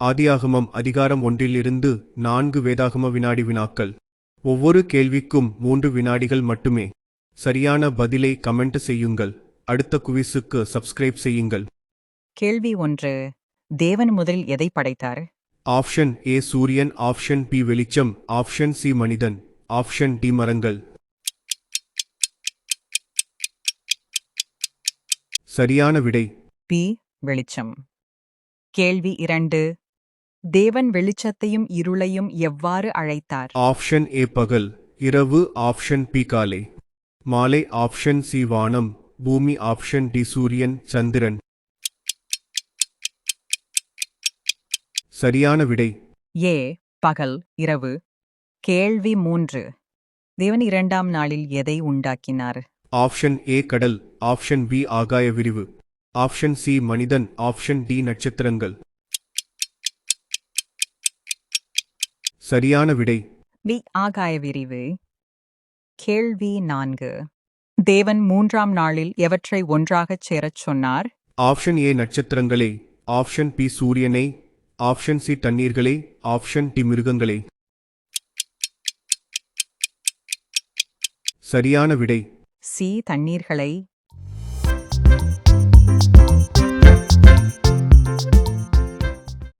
ஆதியாகமம் அதிகாரம் 1 4 வேதாகம வினாடி வினாக்கள். ஒவ்வொரு கேள்விக்கும் 3 வினாடிகள் மட்டுமே. சரியான பதிலை கமெண்ட் செய்யுங்கள். அடுத்த குவிஸுக்கு சப்ஸ்கிரைப் செய்யுங்கள். கேள்வி 1. தேவன் முதலில் எதை படைத்தார்? ஆப்ஷன் ஏ சூரியன், ஆப்ஷன் பி வெளிச்சம், ஆப்ஷன் சி மனிதன், ஆப்ஷன் டி மரங்கள். சரியான விடை பி. வெளிச்சம். கேள்வி 2. தேவன் வெளிச்சத்தையும் இருளையும் எவ்வாறு அழைத்தார்? ஆப்ஷன் ஏ பகல், இரவு, ஆப்ஷன் பி காலை, மாலை, ஆப்ஷன் சி வானம், பூமி, ஆப்ஷன் டி சூரியன், சந்திரன். சரியான விடை ஏ. பகல், இரவு. கேள்வி 3. தேவன் 2ஆம் நாளில் எதை உண்டாக்கினார்? ஆப்ஷன் ஏ கடல், ஆப்ஷன் பி ஆகாய விரிவு, ஆப்ஷன் சி மனிதன், ஆப்ஷன் டி நட்சத்திரங்கள். சரியான விடை பி. ஆகாய விரிவு. கேள்வி 4. தேவன் 3ஆம் நாளில் எவற்றை ஒன்றாகச் சேரச் சொன்னார்? ஆப்ஷன் ஏ நட்சத்திரங்களை, ஆப்ஷன் பி சூரியனை, ஆப்ஷன் சி தண்ணீர்களை, ஆப்ஷன் டி மிருகங்களை. சரியான விடை சி. தண்ணீர்களை.